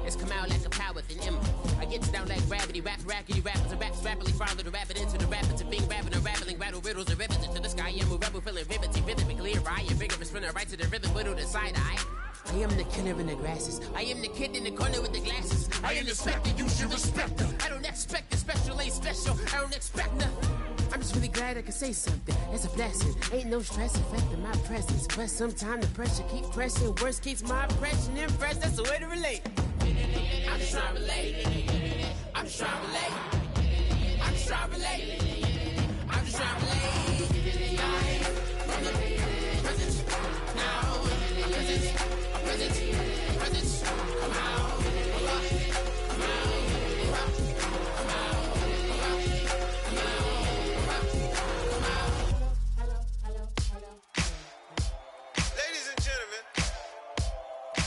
It's come out like a power with an M. I get down like gravity, rap rackety rappers and raps rapidly follow the rabbit into the rapids and being rapping and rattling rattle riddles and rivets into the sky. I'm a rebel feeling rivety, rhythmic, clear eye, a rigorous spinner right to the rhythm, whittle the side eye. I am the killer in the grasses. I am the kid in the corner with the glasses. I am the specter, you should respect them. I don't expect the special, ain't special. I don't expect nothing. I'm just really glad I can say something. It's a blessing. Ain't no stress affecting my presence. But sometimes the pressure keep pressing. Worst keeps my impression impressed. That's the way to relate. I'm just trying to relate. I'm just trying to relate. I'm just trying to relate. I'm just trying to relate. From the present now. Present. Come out. Ladies and gentlemen,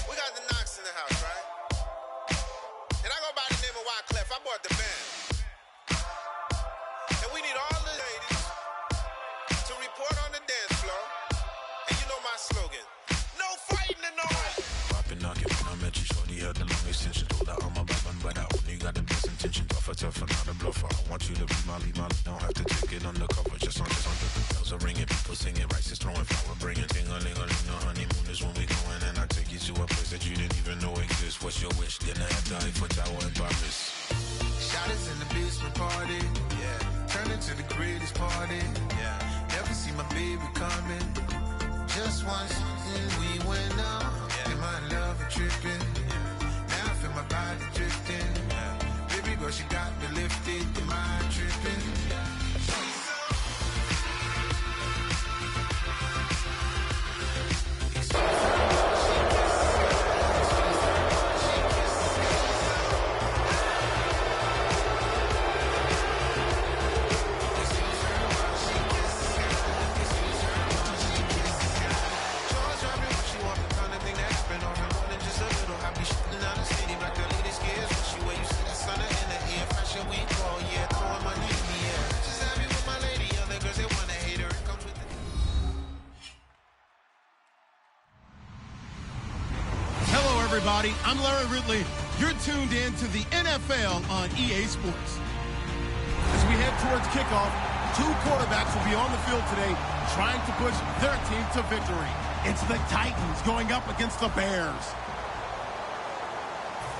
we got the Knox in the house, right? And I go by the name of Wyclef. I bought the band. And we need all the ladies to report on the dance floor. And you know my slogan. No fighting and no fighting. Poppin' knockin' when I met you, shorty had the long extension. Told her I'm a bad but I only got the best intention. Tough, not a bluffer. I want you to be my lead, don't have to take it undercover. Just on the bells are ringing, people singing, rice is throwing, flower bringing, ting-a-ling-a-ling. The honeymoon is when we going, and I take you to a place that you didn't even know exists. What's your wish? Dinner at the Eiffel Tower in Paris. Shot us in the basement party, yeah. Turn into the greatest party, yeah. Never see my baby coming. Just once, and we went up. Yeah. And my love a tripping, yeah. Now I feel my body drifting, yeah. Baby girl, she got me lifted, the mind tripping, yeah. Everybody, I'm Larry Ridley. You're tuned in to the NFL on EA Sports. As we head towards kickoff, two quarterbacks will be on the field today trying to push their team to victory. It's the Titans going up against the Bears.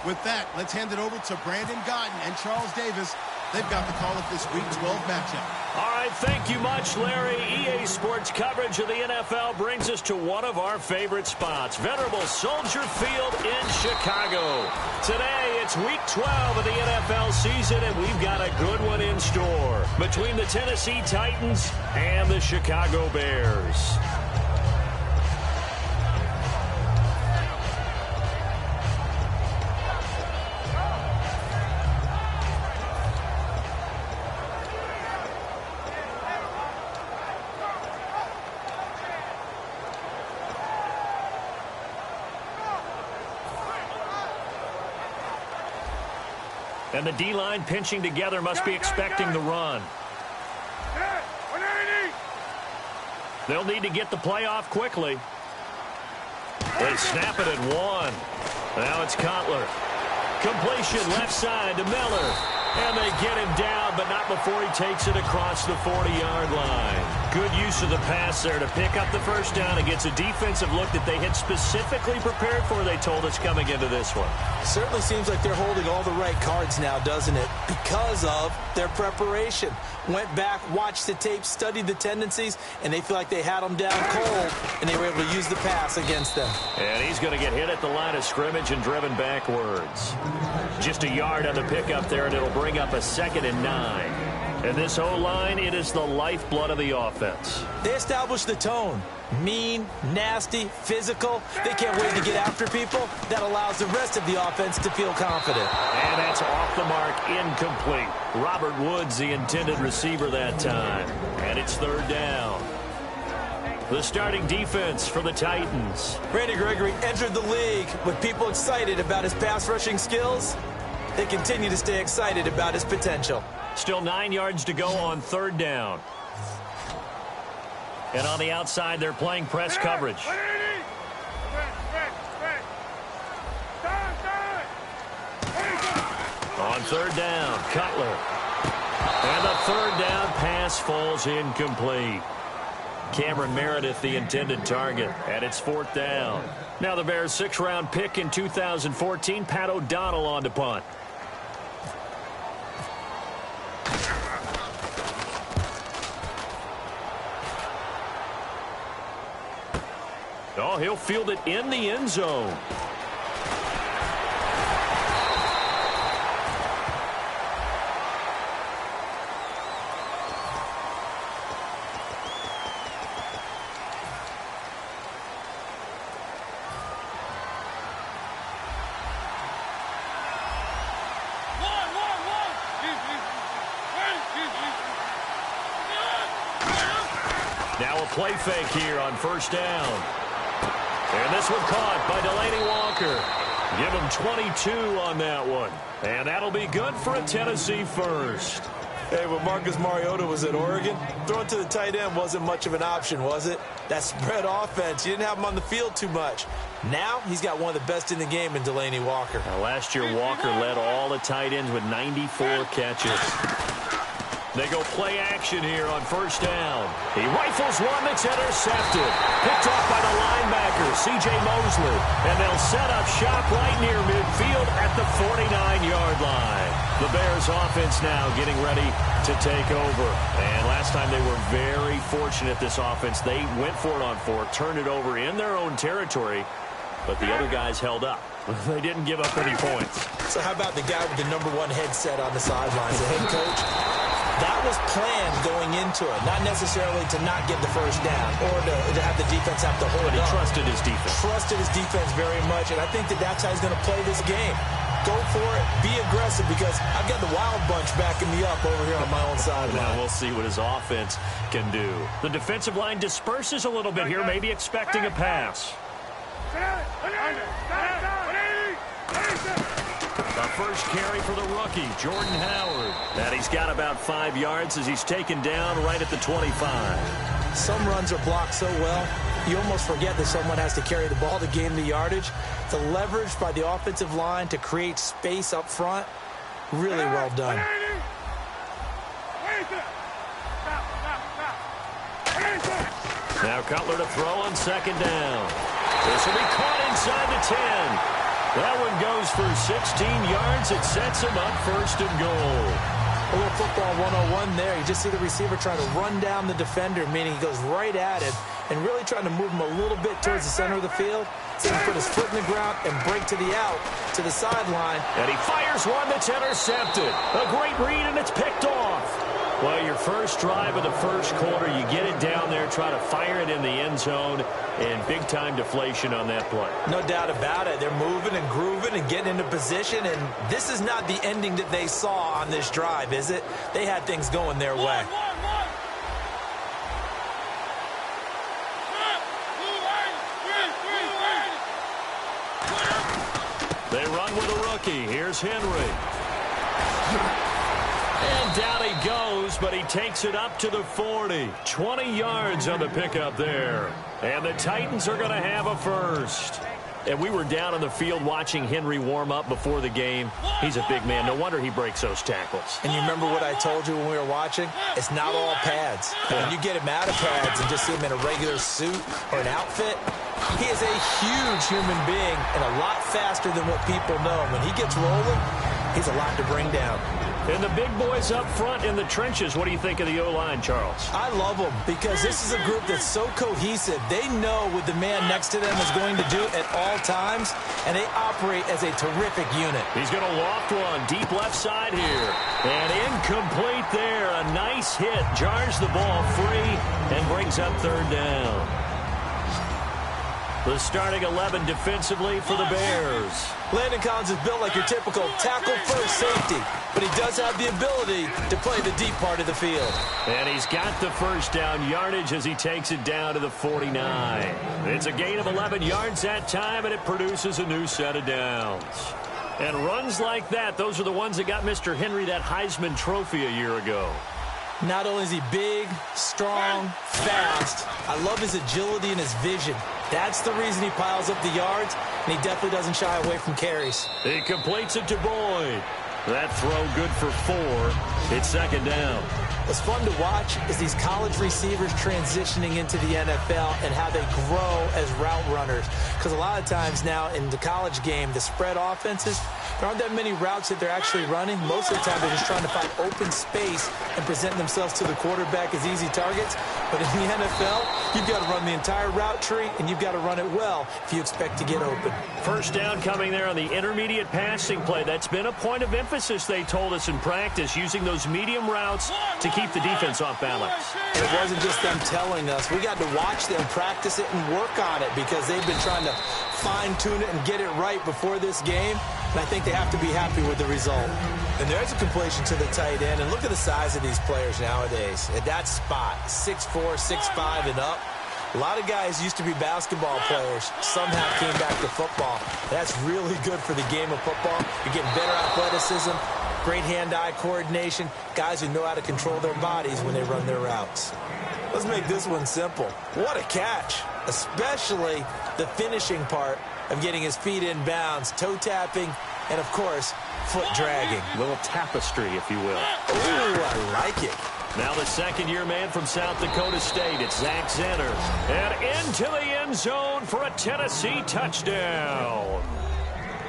With that, let's hand it over to Brandon Gaudin and Charles Davis. They've got the call of this Week 12 matchup. All right, thank you much, Larry. EA Sports coverage of the NFL brings us to one of our favorite spots, venerable Soldier Field in Chicago. Today, it's Week 12 of the NFL season, and we've got a good one in store between the Tennessee Titans and the Chicago Bears. And the D-line pinching together must be expecting the run. They'll need to get the play off quickly. They snap it at one. Now it's Cutler. Completion left side to Miller. And they get him down, but not before he takes it across the 40-yard line. Good use of the pass there to pick up the first down against a defensive look that they had specifically prepared for, they told us, coming into this one. Certainly seems like they're holding all the right cards now, doesn't it? Because of their preparation. Went back, watched the tape, studied the tendencies, and they feel like they had them down cold, and they were able to use the pass against them. And he's going to get hit at the line of scrimmage and driven backwards. Just a yard on the pickup there, and it'll bring up a 2nd and 9. And this O-line, it is the lifeblood of the offense. They established the tone. Mean, nasty, physical. They can't wait to get after people. That allows the rest of the offense to feel confident. And that's off the mark, incomplete. Robert Woods, the intended receiver that time. And it's 3rd down. The starting defense for the Titans. Randy Gregory entered the league with people excited about his pass rushing skills. They continue to stay excited about his potential. Still 9 yards to go on 3rd down. And on the outside, they're playing press coverage. third down, Cutler. And the third down pass falls incomplete. Cameron Meredith, the intended target, and it's fourth down. Now the Bears' 6th-round pick in 2014, Pat O'Donnell on to punt. Oh, he'll field it in the end zone. Now a play fake here on first down. And this one caught by Delanie Walker. Give him 22 on that one. And that'll be good for a Tennessee first. Hey, when Marcus Mariota was at Oregon, throwing to the tight end wasn't much of an option, was it? That spread offense, you didn't have him on the field too much. Now he's got one of the best in the game in Delanie Walker. Now, last year, Walker led all the tight ends with 94 catches. They go play action here on first down. He rifles one that's intercepted. Picked off by the linebacker, C.J. Mosley. And they'll set up shop right near midfield at the 49-yard line. The Bears offense now getting ready to take over. And last time they were very fortunate, this offense. They went for it on 4, turned it over in their own territory, but the other guys held up. They didn't give up any points. So how about the guy with the #1 headset on the sidelines, the head coach? That was planned going into it, not necessarily to not get the first down or to have the defense have to hold it. He trusted his defense. Trusted his defense very much, and I think that's how he's going to play this game. Go for it, be aggressive, because I've got the Wild Bunch backing me up over here on my own sideline. Now we'll see what his offense can do. The defensive line disperses a little bit here, maybe expecting a pass. The first carry for the rookie, Jordan Howard. And he's got about 5 yards as he's taken down right at the 25. Some runs are blocked so well, you almost forget that someone has to carry the ball to gain the yardage. The leverage by the offensive line to create space up front, really well done. Now Cutler to throw on second down. This will be caught inside the 10. That one goes for 16 yards. It sets him up first and goal. A little football 101 there. You just see the receiver trying to run down the defender, meaning he goes right at him and really trying to move him a little bit towards the center of the field. So he put his foot in the ground and break to the out, to the sideline. And he fires one that's intercepted. A great read, and it's picked off. Well, your first drive of the first quarter, you get it down there, try to fire it in the end zone, and big-time deflation on that play. No doubt about it. They're moving and grooving and getting into position, and this is not the ending that they saw on this drive, is it? They had things going their way. They run with a rookie. Here's Henry. And down he goes, but he takes it up to the 40. 20 yards on the pickup there. And the Titans are going to have a first. And we were down on the field watching Henry warm up before the game. He's a big man. No wonder he breaks those tackles. And you remember what I told you when we were watching? It's not all pads. When you get him out of pads and just see him in a regular suit or an outfit, he is a huge human being and a lot faster than what people know. When he gets rolling, he's a lot to bring down. And the big boys up front in the trenches, what do you think of the O-line, Charles? I love them because this is a group that's so cohesive. They know what the man next to them is going to do at all times, and they operate as a terrific unit. He's going to loft one deep left side here. And incomplete there. A nice hit. Jars the ball free and brings up third down. The starting 11 defensively for the Bears. Landon Collins is built like your typical tackle-first safety, but he does have the ability to play the deep part of the field. And he's got the first down yardage as he takes it down to the 49. It's a gain of 11 yards that time, and it produces a new set of downs. And runs like that, those are the ones that got Mr. Henry that Heisman Trophy a year ago. Not only is he big, strong, fast, I love his agility and his vision. That's the reason he piles up the yards, and he definitely doesn't shy away from carries. He completes it to Boyd. That throw good for 4. It's second down. What's fun to watch is these college receivers transitioning into the NFL and how they grow as route runners. Because a lot of times now in the college game, the spread offenses, there aren't that many routes that they're actually running. Most of the time, they're just trying to find open space and present themselves to the quarterback as easy targets. But in the NFL, you've got to run the entire route tree, and you've got to run it well if you expect to get open. First down coming there on the intermediate passing play. That's been a point of emphasis, they told us in practice, using those medium routes to keep the defense off balance. It wasn't just them telling us. We got to watch them practice it and work on it because they've been trying to fine-tune it and get it right before this game. And I think they have to be happy with the result. And there's a completion to the tight end. And look at the size of these players nowadays. At that spot, 6'4", 6'5", and up. A lot of guys used to be basketball players. Somehow came back to football. That's really good for the game of football. You're getting better athleticism, great hand-eye coordination, guys who know how to control their bodies when they run their routes. Let's make this one simple. What a catch, especially the finishing part of getting his feet in bounds, toe tapping, and, of course, foot dragging. A little tapestry, if you will. Ooh, I like it. Now the second-year man from South Dakota State, it's Zach Zenner. And into the end zone for a Tennessee touchdown.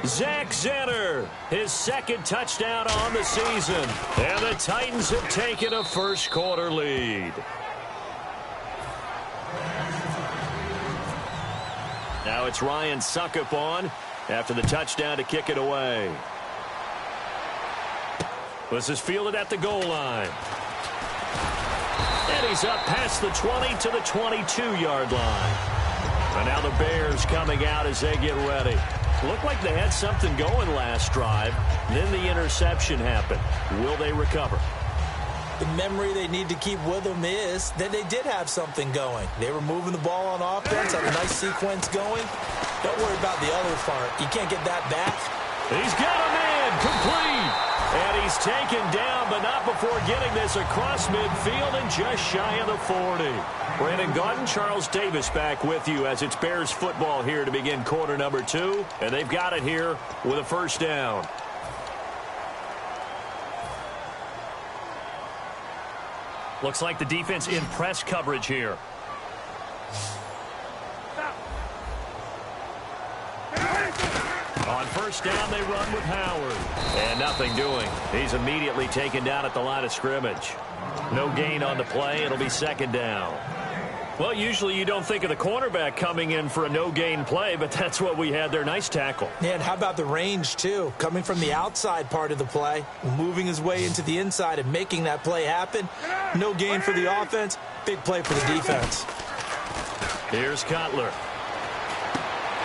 Zach Zenner, his second touchdown on the season. And the Titans have taken a first-quarter lead. Now it's Ryan Suckup on after the touchdown to kick it away. This is fielded at the goal line. And he's up past the 20 to the 22-yard line. And now the Bears coming out as they get ready. Looked like they had something going last drive. Then the interception happened. Will they recover? The memory they need to keep with them is that they did have something going. They were moving the ball on offense, had a nice sequence going. Don't worry about the other part. You can't get that back. He's got a man complete. And he's taken down, but not before getting this across midfield and just shy of the 40. Brandon Gaudin, Charles Davis back with you as it's Bears football here to begin quarter number 2. And they've got it here with a first down. Looks like the defense in press coverage here. On first down, they run with Howard. And nothing doing. He's immediately taken down at the line of scrimmage. No gain on the play. It'll be second down. Well, usually you don't think of the cornerback coming in for a no-gain play, but that's what we had there. Nice tackle. Yeah, and how about the range, too? Coming from the outside part of the play, moving his way into the inside and making that play happen. No gain for the offense, big play for the defense. Here's Cutler.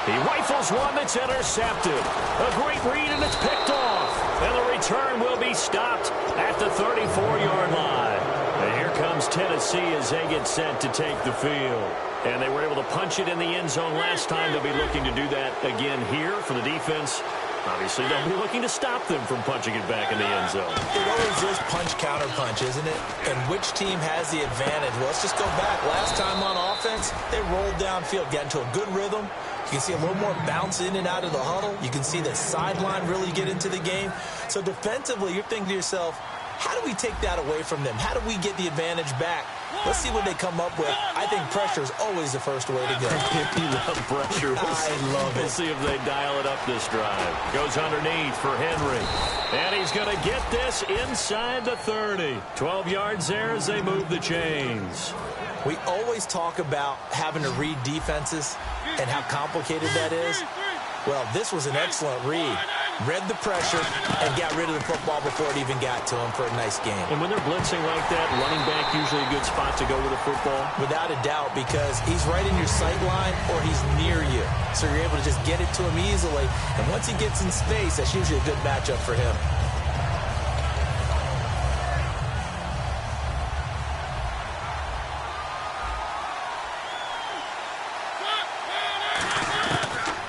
He rifles one that's intercepted. A great read, and it's picked off. And the return will be stopped at the 34-yard line. And here comes Tennessee as they get set to take the field. And they were able to punch it in the end zone last time. They'll be looking to do that again here for the defense. Obviously, they'll be looking to stop them from punching it back in the end zone. It always is punch-counter-punch, isn't it? And which team has the advantage? Well, let's just go back. Last time on offense, they rolled downfield, got into a good rhythm. You can see a little more bounce in and out of the huddle. You can see the sideline really get into the game. So defensively, you're thinking to yourself, how do we take that away from them? How do we get the advantage back? Let's see what they come up with. I think pressure is always the first way to go. You love pressure. I love it. We'll see if they dial it up this drive. Goes underneath for Henry. And he's going to get this inside the 30. 12 yards there as they move the chains. We always talk about having to read defenses and how complicated that is. Well, this was an excellent read. Read the pressure and got rid of the football before it even got to him for a nice game. And when they're blitzing like that, running back usually a good spot to go with the football? Without a doubt, because he's right in your sight line or he's near you. So you're able to just get it to him easily. And once he gets in space, that's usually a good matchup for him.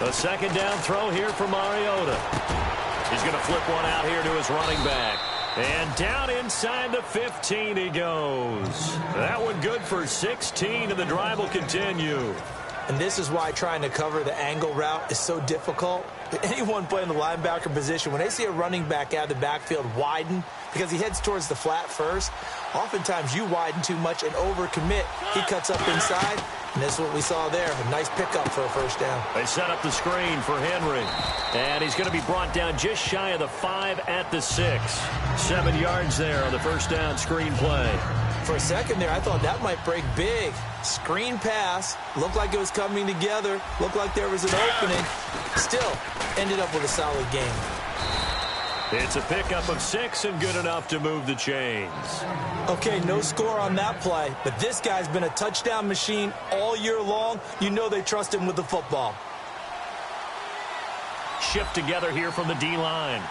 A second down throw here for Mariota. He's going to flip one out here to his running back. And down inside the 15 he goes. That one good for 16, and the drive will continue. And this is why trying to cover the angle route is so difficult. Anyone playing the linebacker position, when they see a running back out of the backfield widen, because he heads towards the flat first, oftentimes you widen too much and overcommit. He cuts up inside, and that's what we saw there. A nice pickup for a first down. They set up the screen for Henry, and he's going to be brought down just shy of the 5 at the 6. 7 yards there on the first down screen play. For a second there, I thought that might break big. Screen pass, looked like it was coming together, looked like there was an opening. Still, ended up with a solid game. It's a pickup of 6 and good enough to move the chains. Okay, no score on that play, but this guy's been a touchdown machine all year long. You know they trust him with the football. Shift together here from the D-line.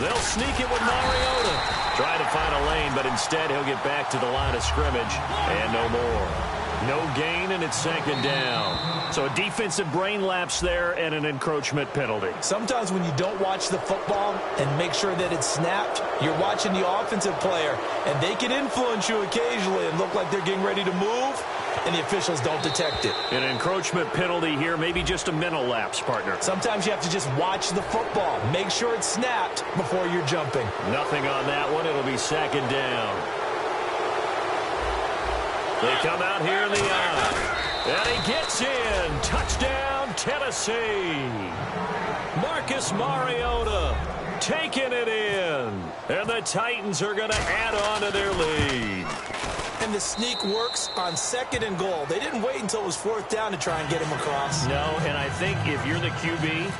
They'll sneak it with Mariota. Try to find a lane, but instead he'll get back to the line of scrimmage and no more. No gain, and it's second down. So a defensive brain lapse there and an encroachment penalty. Sometimes when you don't watch the football and make sure that it's snapped, you're watching the offensive player, and they can influence you occasionally and look like they're getting ready to move, and the officials don't detect it. An encroachment penalty here, maybe just a mental lapse, partner. Sometimes you have to just watch the football. Make sure it's snapped before you're jumping. Nothing on that one. It'll be second down. They come out here in the eye. And he gets in. Touchdown, Tennessee. Marcus Mariota taking it in. And the Titans are going to add on to their lead. And the sneak works on 2nd and goal. They didn't wait until it was 4th down to try and get him across. No, and I think if you're the QB,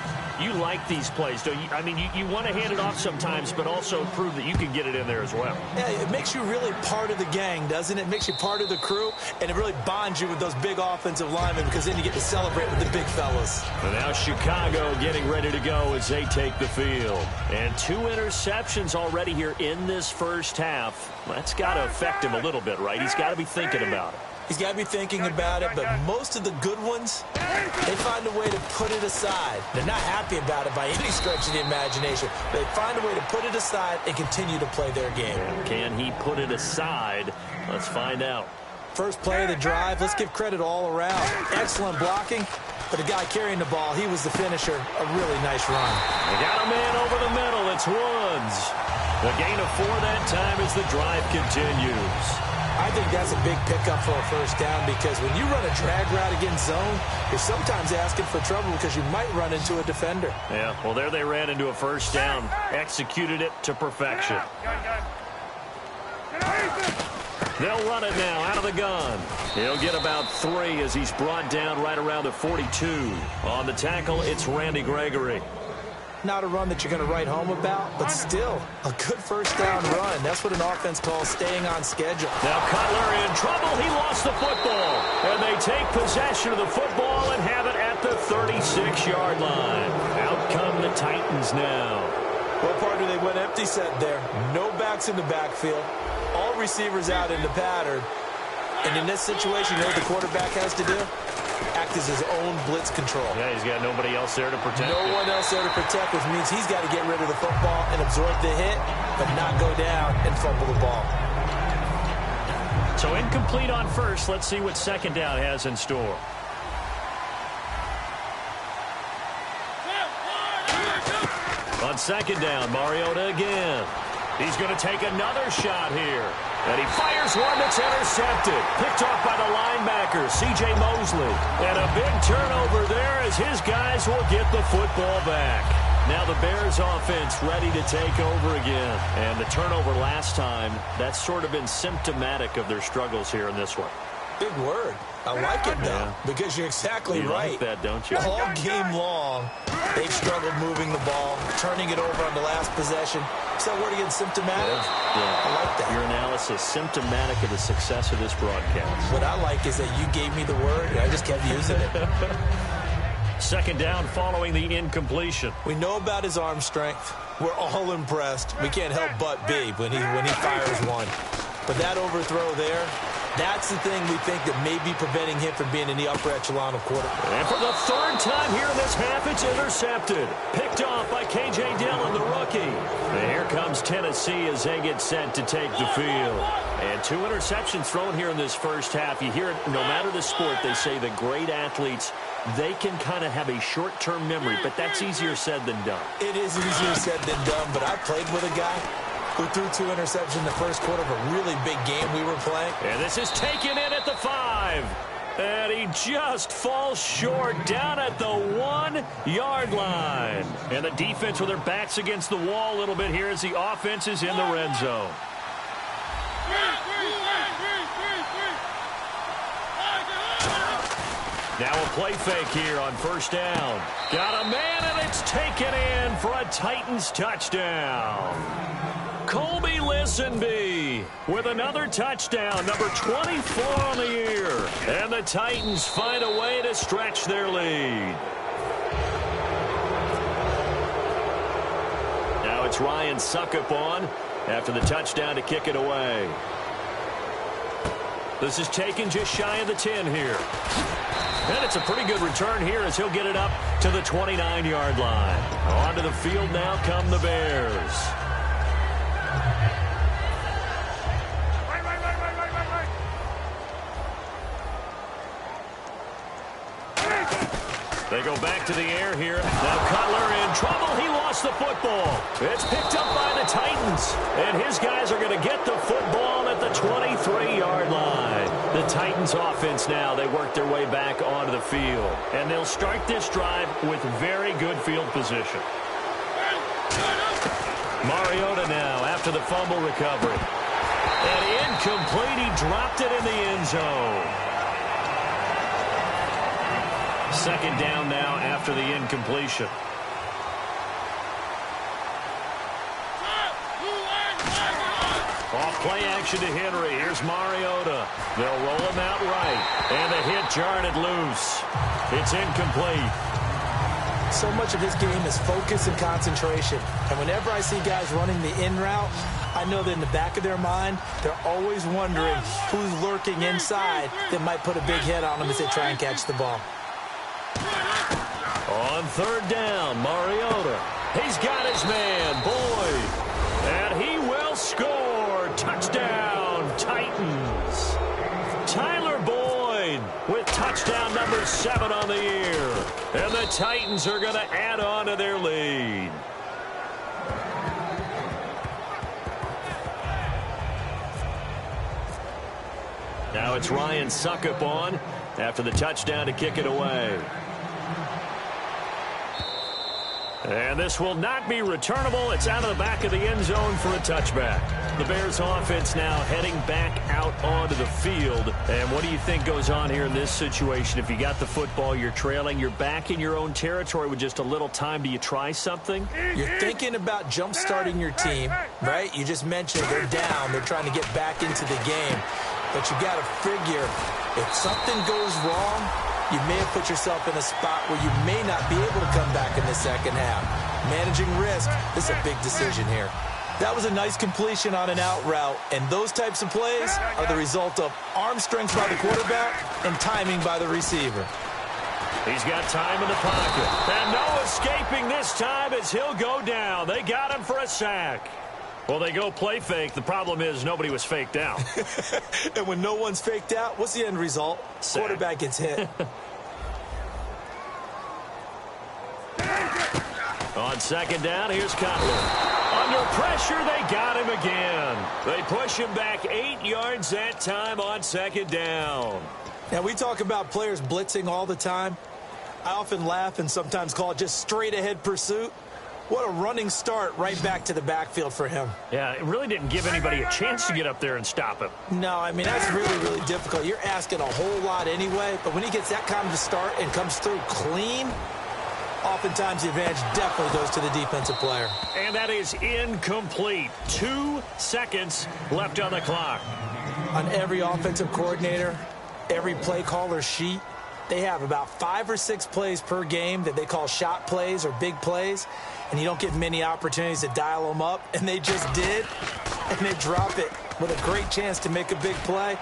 you like these plays, don't you? I mean, you want to hand it off sometimes, but also prove that you can get it in there as well. Yeah, it makes you really part of the gang, doesn't it? It makes you part of the crew, and it really bonds you with those big offensive linemen because then you get to celebrate with the big fellas. And now Chicago getting ready to go as they take the field. And 2 interceptions already here in this first half. That's got to affect him a little bit, right? He's got to be thinking about it. He's got to be thinking about it, but most of the good ones, they find a way to put it aside. They're not happy about it by any stretch of the imagination. They find a way to put it aside and continue to play their game. Can he put it aside? Let's find out. First play of the drive, let's give credit all around. Excellent blocking, but the guy carrying the ball, he was the finisher. A really nice run. They got a man over the middle. It's Woods. The gain of 4 that time as the drive continues. I think that's a big pickup for a first down because when you run a drag route against zone, you're sometimes asking for trouble because you might run into a defender. Yeah, well, there they ran into a first down. Executed it to perfection. They'll run it now out of the gun. He'll get about 3 as he's brought down right around the 42. On the tackle, it's Randy Gregory. Not a run that you're going to write home about, but still a good first down run. That's what an offense calls staying on schedule. Now Cutler in trouble. He lost the football. And they take possession of the football and have it at the 36-yard line. Out come the Titans now. Well, partner, they went empty set there. No backs in the backfield. All receivers out in the pattern. And in this situation, you know what the quarterback has to do? Act as his own blitz control. Yeah, he's got nobody else there to protect. No one else there to protect, which means he's got to get rid of the football and absorb the hit, but not go down and fumble the ball. So incomplete on first. Let's see what second down has in store. On second down, Mariota again. He's going to take another shot here. And he fires one that's intercepted. Picked off by the linebacker, C.J. Mosley. And a big turnover there as his guys will get the football back. Now the Bears offense ready to take over again. And the turnover last time, that's sort of been symptomatic of their struggles here in this one. Big word. I like it, though, because you're exactly right. You like that, don't you? All game long, they've struggled moving the ball, turning it over on the last possession. Is that word again, symptomatic? Yeah. I like that. Your analysis, symptomatic of the success of this broadcast. What I like is that you gave me the word, and I just kept using it. Second down following the incompletion. We know about his arm strength. We're all impressed. We can't help but be when he fires one. But that overthrow there, That's the thing we think that may be preventing him from being in the upper echelon of quarterback. And for the third time here in this half, it's intercepted. Picked off by K.J. Dillon, the rookie. And here comes Tennessee as they get set to take the field. And 2 interceptions thrown here in this first half. You hear it, no matter the sport, they say the great athletes, they can kind of have a short-term memory, but that's easier said than done. It is easier said than done, but I played with a guy who threw 2 interceptions in the first quarter of a really big game we were playing. And this is taken in at the 5. And he just falls short down at the 1-yard line. And the defense with their backs against the wall a little bit here as the offense is in the red zone. Now a play fake here on first down. Got a man, and it's taken in for a Titans touchdown. Colby Listenby with another touchdown, number 24 on the year. And the Titans find a way to stretch their lead. Now it's Ryan Succop on after the touchdown to kick it away. This is taken just shy of the 10 here. And it's a pretty good return here as he'll get it up to the 29-yard line. Onto the field now come the Bears. They go back to the air here. Now Cutler in trouble. He lost the football. It's picked up by the Titans. And his guys are going to get the football at the 23-yard line. The Titans offense now, they work their way back onto the field. And they'll start this drive with very good field position. Mariota now after the fumble recovery. And incomplete. He dropped it in the end zone. Second down now after the incompletion. Off play action to Henry. Here's Mariota. They'll roll him out right. And the hit jarred it loose. It's incomplete. So much of his game is focus and concentration. And whenever I see guys running the in route, I know that in the back of their mind, they're always wondering who's lurking inside that might put a big hit on them as they try and catch the ball. On third down, Mariota. He's got his man, Boyd. And he will score. Touchdown, Titans. Tyler Boyd with touchdown number 7 on the year. And the Titans are going to add on to their lead. Now it's Ryan Succop on after the touchdown to kick it away. And this will not be returnable. It's out of the back of the end zone for a touchback. The Bears offense now heading back out onto the field. And what do you think goes on here in this situation? If you got the football, you're trailing, you're back in your own territory with just a little time. Do you try something? You're thinking about jump-starting your team, right? You just mentioned they're down. They're trying to get back into the game. But you got to figure if something goes wrong, you may have put yourself in a spot where you may not be able to come back in the second half. Managing risk, this is a big decision here. That was a nice completion on an out route, and those types of plays are the result of arm strength by the quarterback and timing by the receiver. He's got time in the pocket. And no escaping this time as he'll go down. They got him for a sack. Well, they go play fake. The problem is nobody was faked out. And when no one's faked out, what's the end result? Sack. Quarterback gets hit. On second down, here's Cutler. Under pressure, they got him again. They push him back 8 yards that time on second down. Now, we talk about players blitzing all the time. I often laugh and sometimes call it just straight-ahead pursuit. What a running start right back to the backfield for him. Yeah, it really didn't give anybody a chance to get up there and stop him. No, I mean, that's really, really difficult. You're asking a whole lot anyway, but when he gets that kind of a start and comes through clean, oftentimes the advantage definitely goes to the defensive player. And that is incomplete. 2 seconds left on the clock. On every offensive coordinator, every play caller sheet, they have about 5 or 6 plays per game that they call shot plays or big plays, and you don't get many opportunities to dial them up, and they just did, and they drop it with a great chance to make a big play.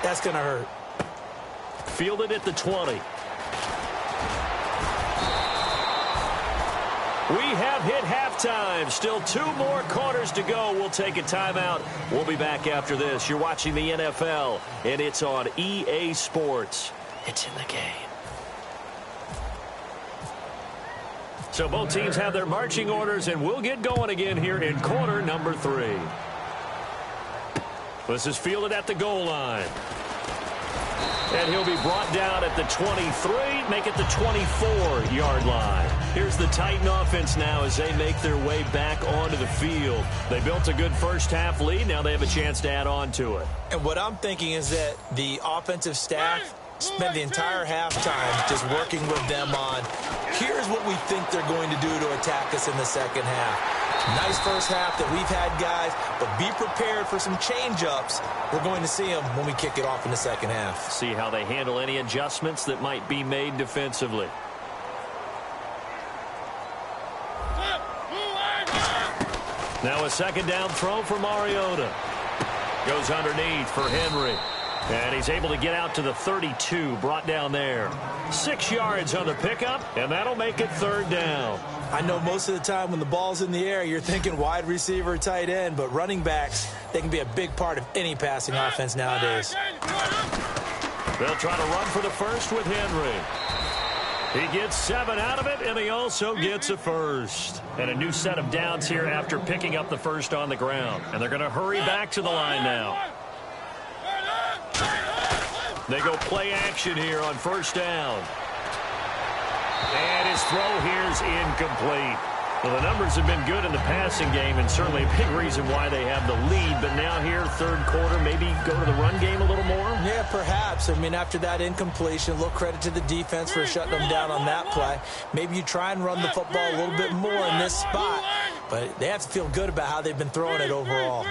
That's going to hurt. Fielded at the 20. We have hit halftime. Still 2 more quarters to go. We'll take a timeout. We'll be back after this. You're watching the NFL, and it's on EA Sports. It's in the game. So both teams have their marching orders, and we'll get going again here in quarter number 3. This is fielded at the goal line. And he'll be brought down at the 23, make it the 24-yard line. Here's the Titan offense now as they make their way back onto the field. They built a good first-half lead. Now they have a chance to add on to it. And what I'm thinking is that the offensive staff spent the entire halftime just working with them on, here's what we think they're going to do to attack us in the second half. Nice first half that we've had, guys, but be prepared for some change-ups. We're going to see them when we kick it off in the second half. See how they handle any adjustments that might be made defensively. Now a second down throw for Mariota. Goes underneath for Henry. And he's able to get out to the 32, brought down there. 6 yards on the pickup, and that'll make it third down. I know most of the time when the ball's in the air, you're thinking wide receiver, tight end, but running backs, they can be a big part of any passing offense nowadays. They'll try to run for the first with Henry. He gets 7 out of it, and he also gets a first. And a new set of downs here after picking up the first on the ground. And they're going to hurry back to the line now. They go play action here on first down. And his throw here is incomplete. Well, the numbers have been good in the passing game, and certainly a big reason why they have the lead. But now here, third quarter, maybe go to the run game a little more? Yeah, perhaps. I mean, after that incompletion, a little credit to the defense for shutting them down on that play. Maybe you try and run the football a little bit more in this spot. But they have to feel good about how they've been throwing it overall.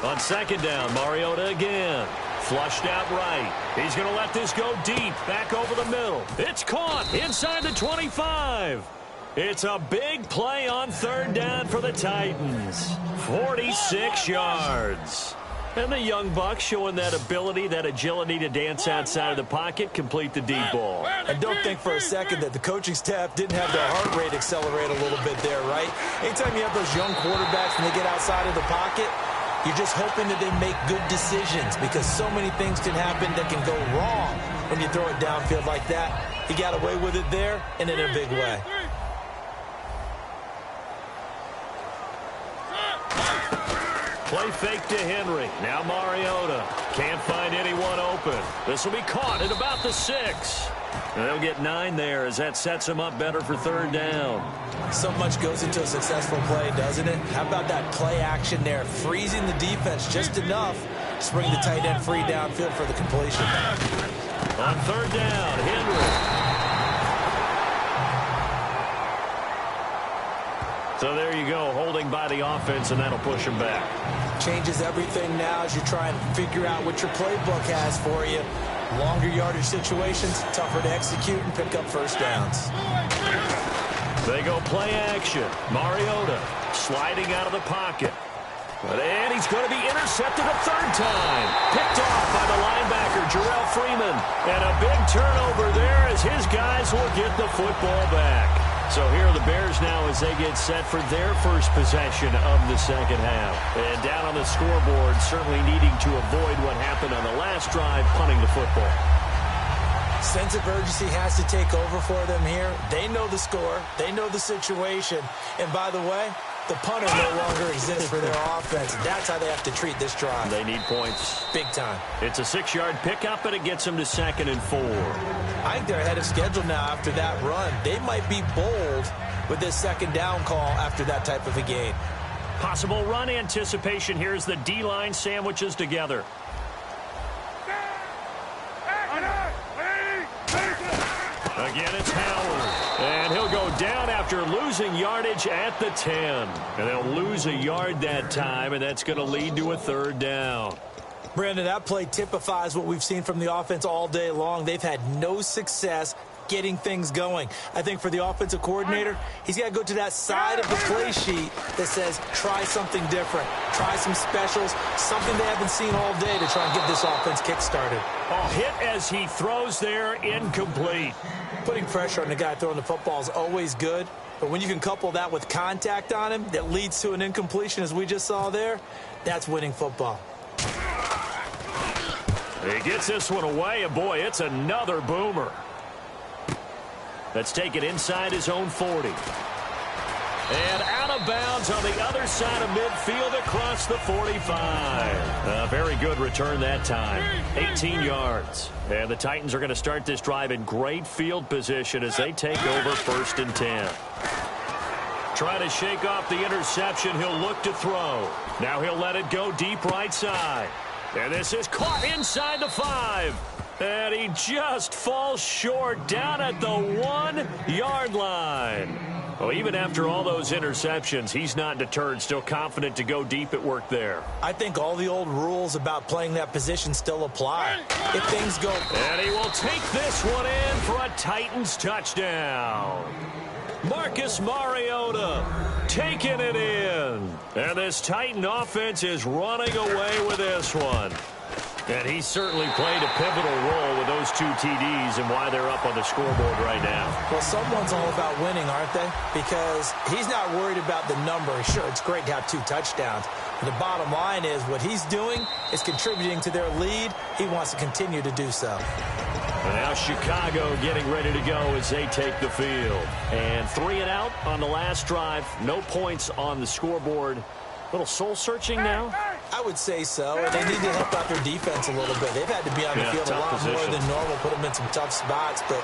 On second down, Mariota again. Flushed out right. He's going to let this go deep, back over the middle. It's caught inside the 25. It's a big play on third down for the Titans. 46 yards. And the young buck showing that ability, that agility to dance outside of the pocket, complete the deep ball. And don't think for a second that the coaching staff didn't have their heart rate accelerate a little bit there, right? Anytime you have those young quarterbacks when they get outside of the pocket, you're just hoping that they make good decisions because so many things can happen that can go wrong when you throw it downfield like that. He got away with it there and in a big way. Play fake to Henry. Now Mariota. Can't find anyone open. This will be caught at about the 6. And they'll get 9 there as that sets him up better for third down. So much goes into a successful play, doesn't it? How about that play action there? Freezing the defense just enough to bring the tight end free downfield for the completion. On third down, Henry. So there you go, holding by the offense, and that'll push him back. Changes everything now as you try and figure out what your playbook has for you. Longer yardage situations, tougher to execute and pick up first downs. They go play action. Mariota sliding out of the pocket. And he's going to be intercepted a third time. Picked off by the linebacker, Jarrell Freeman. And a big turnover there as his guys will get the football back. So here are the Bears now as they get set for their first possession of the second half. And down on the scoreboard, certainly needing to avoid what happened on the last drive, punting the football. Sense of urgency has to take over for them here. They know the score. They know the situation. And by the way, the punter no longer exists for their offense. That's how they have to treat this drive. They need points. Big time. It's a 6-yard pickup, and it gets them to 2nd and 4. I think they're ahead of schedule now after that run. They might be bold with this second down call after that type of a gain. Possible run anticipation here as the D-line sandwiches together. Again, it's Howard. And he'll go down after losing yardage at the 10. And they'll lose a yard that time, and that's going to lead to a third down. Brandon, that play typifies what we've seen from the offense all day long. They've had no success getting things going. I think for the offensive coordinator, he's got to go to that side of the play sheet that says try something different, try some specials, something they haven't seen all day to try and get this offense kick-started. Oh, hit as he throws there, incomplete. Putting pressure on the guy throwing the football is always good, but when you can couple that with contact on him that leads to an incompletion, as we just saw there, that's winning football. He gets this one away, and boy, it's another boomer. Let's take it inside his own 40. And out of bounds on the other side of midfield across the 45. A very good return that time. 18 yards. And the Titans are going to start this drive in great field position as they take over 1st and 10. Trying to shake off the interception. He'll look to throw. Now he'll let it go deep right side. And this is caught inside the 5. And he just falls short down at the 1-yard line. Well, even after all those interceptions, he's not deterred, still confident to go deep at work there. I think all the old rules about playing that position still apply. If things go... And he will take this one in for a Titans touchdown. Marcus Mariota taking it in. And this Titan offense is running away with this one. And he certainly played a pivotal role with those 2 TDs and why they're up on the scoreboard right now. Well, someone's all about winning, aren't they? Because he's not worried about the number. Sure, it's great to have 2 touchdowns. But the bottom line is what he's doing is contributing to their lead. He wants to continue to do so. And now Chicago getting ready to go as they take the field. And 3 and out on the last drive. No points on the scoreboard. A little soul-searching now? I would say so, and they need to help out their defense a little bit. They've had to be on the field a lot more than normal, put them in some tough spots, but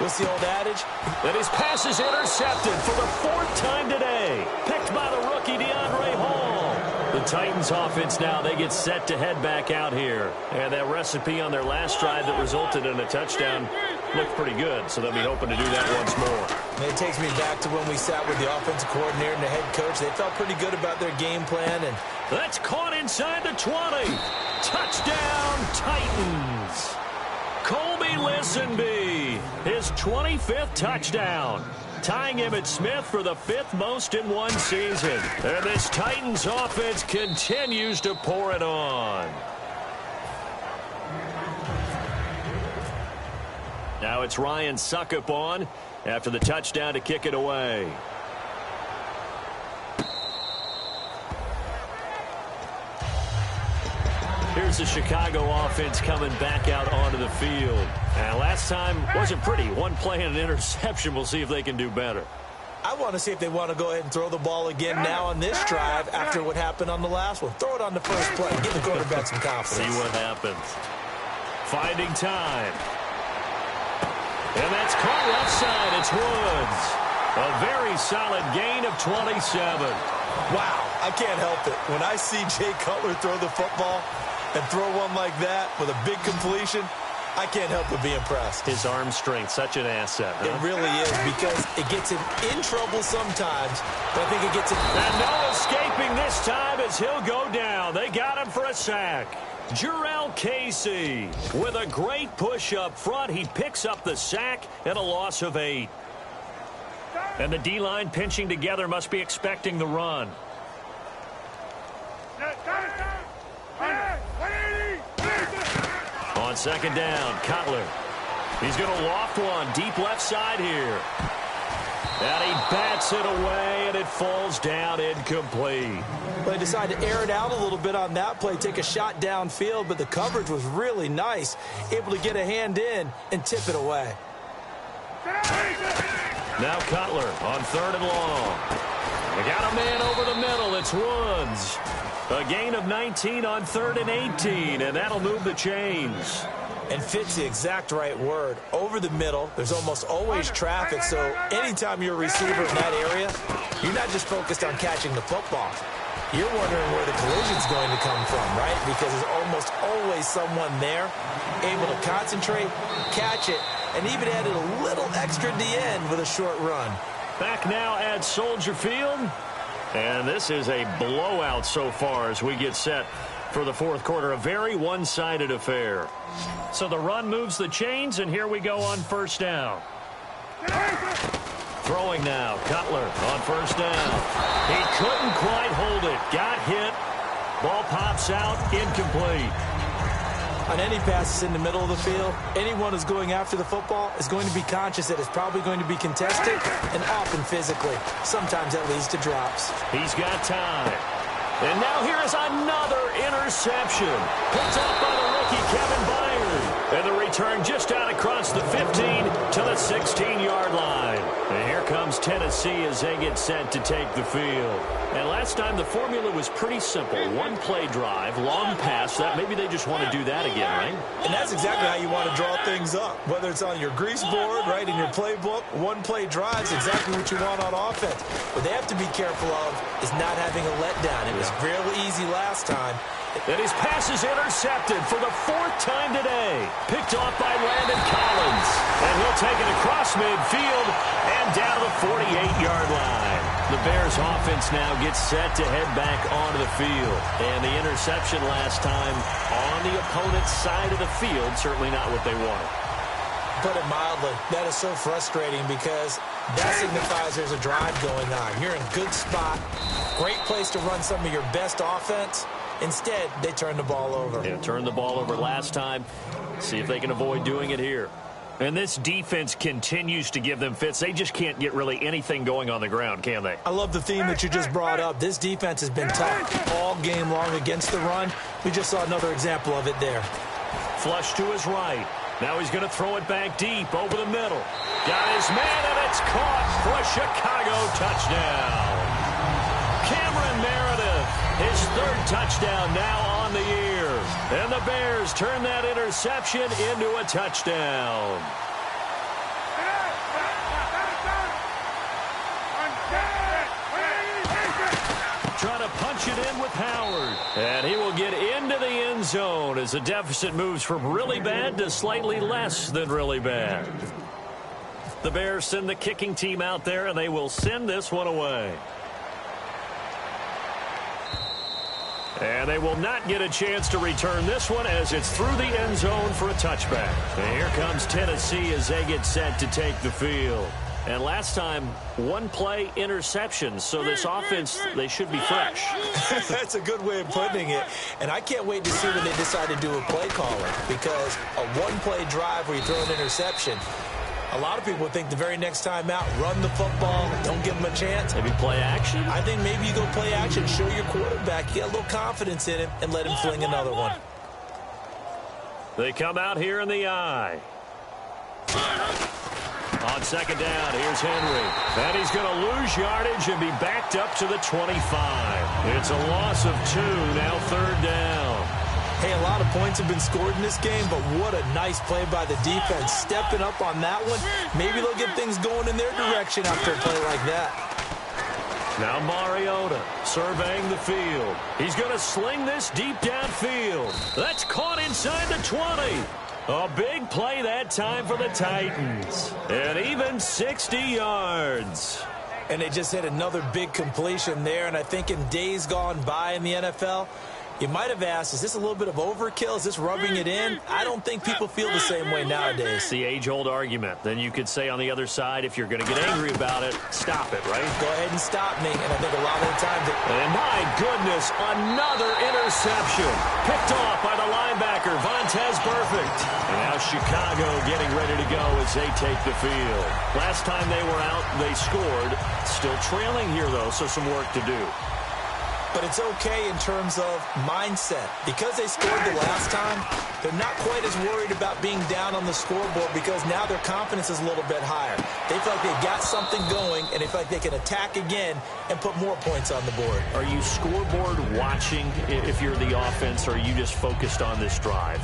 what's the old adage? And his pass is intercepted for the 4th time today. Picked by the rookie DeAndre Hall. The Titans offense now, they get set to head back out here. And that recipe on their last drive that resulted in a touchdown looked pretty good, so they'll be hoping to do that once more. And it takes me back to when we sat with the offensive coordinator and the head coach. They felt pretty good about their game plan. And that's caught inside the 20. Touchdown, Titans. Colby Listenbee, his 25th touchdown. Tying Emmitt Smith for the 5th most in one season. And this Titans offense continues to pour it on. Now it's Ryan Succop on after the touchdown to kick it away. Here's the Chicago offense coming back out onto the field. And last time wasn't pretty. One play and an interception. We'll see if they can do better. I want to see if they want to go ahead and throw the ball again now on this drive after what happened on the last one. Throw it on the first play. Give the quarterback some confidence. See what happens. Finding time. And that's caught left side. It's Woods. A very solid gain of 27. Wow, I can't help it. When I see Jay Cutler throw the football and throw one like that with a big completion, I can't help but be impressed. His arm strength, such an asset. Huh? It really is, because it gets him in trouble sometimes, but I think it gets him... And no escaping this time as he'll go down. They got him for a sack. Jurrell Casey with a great push up front. He picks up the sack and a loss of 8. And the D-line pinching together, must be expecting the run. On 2nd down, Cutler. He's going to loft one deep left side here. And he bats it away, and it falls down incomplete. They decided to air it out a little bit on that play, take a shot downfield, but the coverage was really nice, able to get a hand in and tip it away. Now Cutler on 3rd and long. They got a man over the middle. It's Woods. A gain of 19 on 3rd and 18, and that'll move the chains. And fits the exact right word. Over the middle, there's almost always traffic, so anytime you're a receiver in that area, you're not just focused on catching the football. You're wondering where the collision's going to come from, right? Because there's almost always someone there able to concentrate, catch it, and even added a little extra at the end with a short run. Back now at Soldier Field. And this is a blowout so far as we get set for the 4th quarter. A very one-sided affair. So the run moves the chains, and here we go on 1st down. Throwing now. Cutler on first down. He couldn't quite hold it. Got hit. Ball pops out. Incomplete. On any passes in the middle of the field, anyone who's going after the football is going to be conscious that it's probably going to be contested and often physically. Sometimes that leads to drops. He's got time. And now here is another interception. Picked up by the rookie Kevin Byard. And the return just out across the 15 to the 16-yard line. And here comes Tennessee as they get set to take the field. And last time the formula was pretty simple. One play drive, long pass. That maybe they just want to do that again, right? And that's exactly how you want to draw things up. Whether it's on your grease board, right, in your playbook, one play drive is exactly what you want on offense. What they have to be careful of is not having a letdown. It was real easy last time. And his pass is intercepted for the 4th time today. Picked off by Landon Collins. And he'll take it across midfield and down to the 48-yard line. The Bears offense now gets set to head back onto the field. And the interception last time on the opponent's side of the field, certainly not what they wanted. Put it mildly, that is so frustrating because that signifies there's a drive going on. You're in a good spot, great place to run some of your best offense. Instead, they turn the ball over. Yeah, turned the ball over last time. See if they can avoid doing it here. And this defense continues to give them fits. They just can't get really anything going on the ground, can they? I love the theme that you just brought up. This defense has been tough all game long against the run. We just saw another example of it there. Flush to his right. Now he's going to throw it back deep over the middle. Got his man, and it's caught for a Chicago touchdown. Cameron Meredith, his 3rd touchdown now on the year. And the Bears turn that interception into a touchdown. Trying to punch it in with Howard. And he will get into the end zone as the deficit moves from really bad to slightly less than really bad. The Bears send the kicking team out there, and they will send this one away. And they will not get a chance to return this one as it's through the end zone for a touchback. And here comes Tennessee as they get set to take the field. And last time, one play interception. So this offense, they should be fresh. That's a good way of putting it. And I can't wait to see when they decide to do a play caller. Because a one-play drive where you throw an interception, a lot of people think the very next time out, run the football, don't give them a chance. Maybe play action? I think maybe you go play action, show your quarterback, get a little confidence in him, and let him fling another one. They come out here in the eye. On second down, here's Henry. And he's going to lose yardage and be backed up to the 25. It's a loss of 2, now 3rd down. Hey, a lot of points have been scored in this game, but what a nice play by the defense. Stepping up on that one, maybe they'll get things going in their direction after a play like that. Now Mariota surveying the field. He's going to sling this deep downfield. That's caught inside the 20. A big play that time for the Titans. And even 60 yards. And they just hit another big completion there. And I think in days gone by in the NFL, you might have asked, is this a little bit of overkill? Is this rubbing it in? I don't think people feel the same way nowadays. It's the age-old argument. Then you could say on the other side, if you're going to get angry about it, stop it, right? Go ahead and stop me. And I think a lot of the times... And my goodness, another interception. Picked off by the linebacker, Vontaze Burfict. And now Chicago getting ready to go as they take the field. Last time they were out, they scored. Still trailing here, though, so some work to do. But it's okay in terms of mindset. Because they scored the last time, they're not quite as worried about being down on the scoreboard because now their confidence is a little bit higher. They feel like they've got something going, and they feel like they can attack again and put more points on the board. Are you scoreboard watching if you're the offense, or are you just focused on this drive?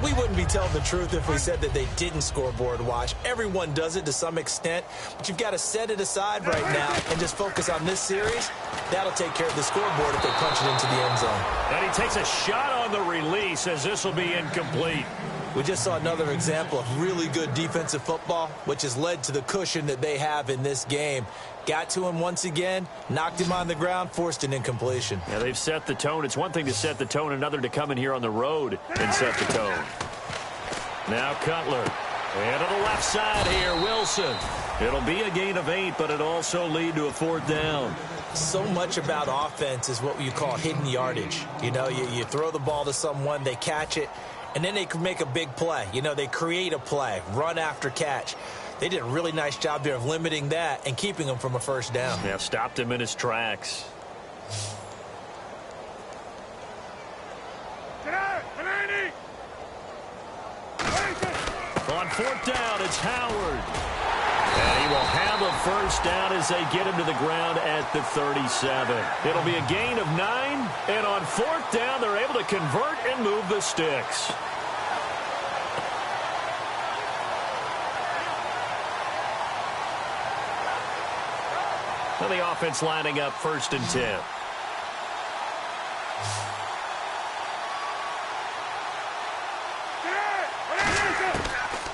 We wouldn't be telling the truth if we said that they didn't scoreboard watch. Everyone does it to some extent, but you've got to set it aside right now and just focus on this series. That'll take care of the scoreboard if they punch it into the end zone. And he takes a shot on the release as this will be incomplete. We just saw another example of really good defensive football, which has led to the cushion that they have in this game. Got to him once again, knocked him on the ground, forced an incompletion. Yeah, they've set the tone. It's one thing to set the tone, another to come in here on the road and set the tone. Now Cutler. And to the left side here, Wilson. It'll be a gain of 8, but it'll also lead to a 4th down. So much about offense is what you call hidden yardage. You know, you throw the ball to someone, they catch it, and then they can make a big play. You know, they create a play, run after catch. They did a really nice job there of limiting that and keeping him from a 1st down. Yeah, stopped him in his tracks. On 4th down, it's Howard. And he will have a 1st down as they get him to the ground at the 37. It'll be a gain of 9, and on 4th down, they're able to convert and move the sticks. So the offense lining up 1st and 10.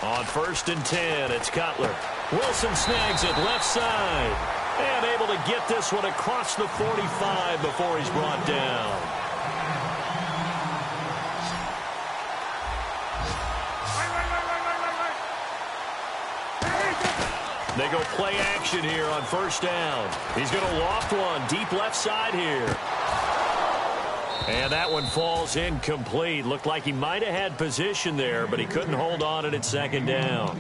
On 1st and 10, it's Cutler. Wilson snags it left side. And able to get this one across the 45 before he's brought down. They go play action here on 1st down. He's going to loft one deep left side here. And that one falls incomplete. Looked like he might have had position there, but he couldn't hold on it at 2nd down.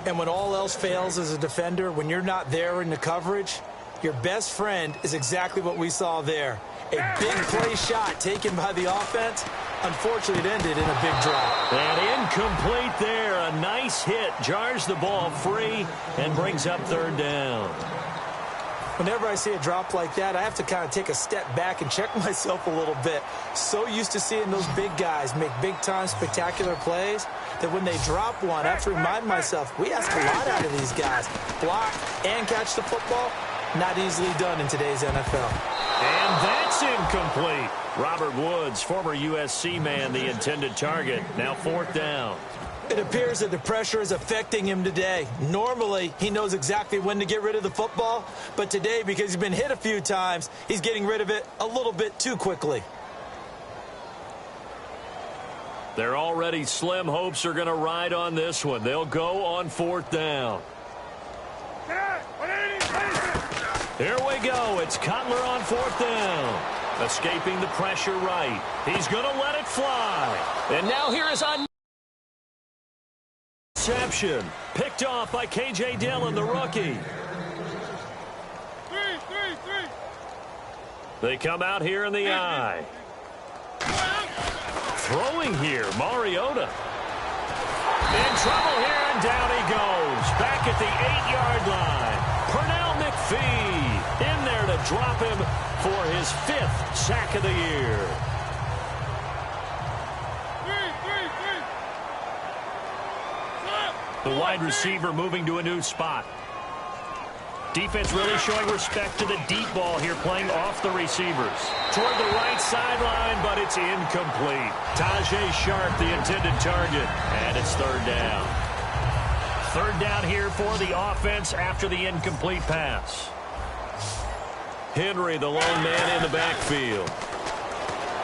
And when all else fails as a defender, when you're not there in the coverage, your best friend is exactly what we saw there. A big play shot taken by the offense. Unfortunately, it ended in a big drop. And incomplete there. A nice hit. Jars the ball free and brings up 3rd down. Whenever I see a drop like that, I have to kind of take a step back and check myself a little bit. So used to seeing those big guys make big-time spectacular plays that when they drop one, I have to remind myself, we ask a lot out of these guys. Block and catch the football, not easily done in today's NFL. And that's incomplete. Robert Woods, former USC man, the intended target. Now 4th down. It appears that the pressure is affecting him today. Normally, he knows exactly when to get rid of the football, but today, because he's been hit a few times, he's getting rid of it a little bit too quickly. Their already slim hopes are going to ride on this one. They'll go on 4th down. Here we go. It's Cutler on 4th down. Escaping the pressure right. He's going to let it fly. And now here is on interception. Picked off by K.J. Dillon, the rookie. They come out here in the I. Throwing here, Mariota. In trouble here, and down he goes. Back at the 8-yard line. Pernell McPhee in there to drop him for his 5th sack of the year. The wide receiver moving to a new spot. Defense really showing respect to the deep ball here, playing off the receivers. Toward the right sideline, but it's incomplete. Tajay Sharp, the intended target, and it's 3rd down. 3rd down here for the offense after the incomplete pass. Henry, the lone man in the backfield.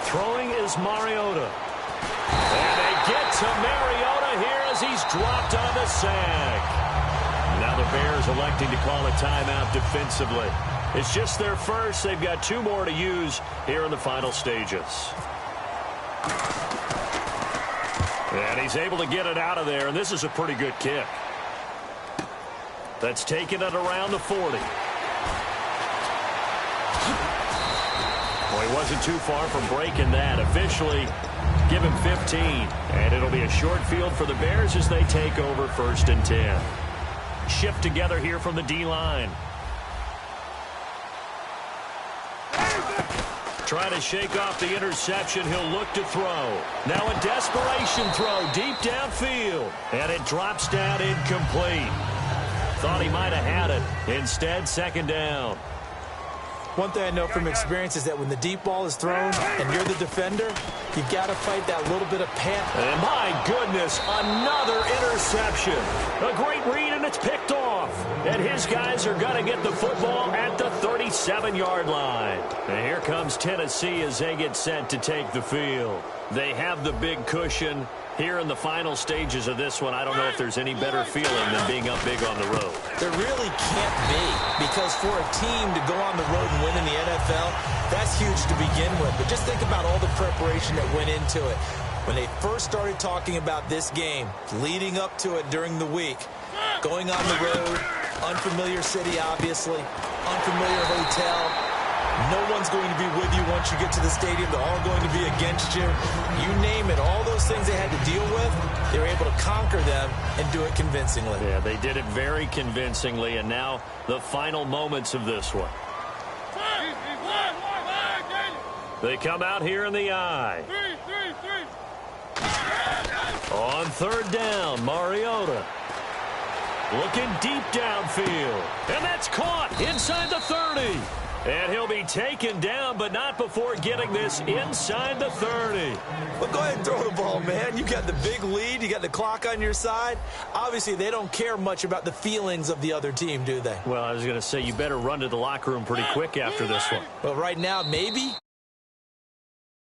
Throwing is Mariota. And they get to Mariota here as he's dropped on the sack. Now the Bears electing to call a timeout defensively. It's just their first. They've got 2 more to use here in the final stages. And he's able to get it out of there, and this is a pretty good kick. That's taken it around the 40. Well, he wasn't too far from breaking that. Officially, give him 15. And it'll be a short field for the Bears as they take over 1st and 10. Shift together here from the D-line. Trying to shake off the interception. He'll look to throw. Now a desperation throw deep downfield. And it drops down incomplete. Thought he might have had it. Instead, 2nd down. One thing I know from experience is that when the deep ball is thrown and you're the defender, you've got to fight that little bit of panic. And my goodness, another interception. A great read, and it's picked off. And his guys are going to get the football at the 37-yard line. And here comes Tennessee as they get set to take the field. They have the big cushion. Here in the final stages of this one, I don't know if there's any better feeling than being up big on the road. can't be, because for a team to go on the road and win in the NFL, that's huge to begin with. But just think about all the preparation that went into it. When they first started talking about this game, leading up to it during the week, going on the road, unfamiliar city, obviously, unfamiliar hotel. No one's going to be with you once you get to the stadium. They're all going to be against you. You name it, all those things they had to deal with, they were able to conquer them and do it convincingly. Yeah, they did it very convincingly, and now the final moments of this one. They come out here in the eye. On third down, Mariota. Looking deep downfield. And that's caught inside the 30. And he'll be taken down, but not before getting this inside the 30. Well, go ahead and throw the ball, man. You got the big lead. You got the clock on your side. Obviously, they don't care much about the feelings of the other team, do they? Well, I was going to say, you better run to the locker room pretty quick after this one. Well, right now, maybe.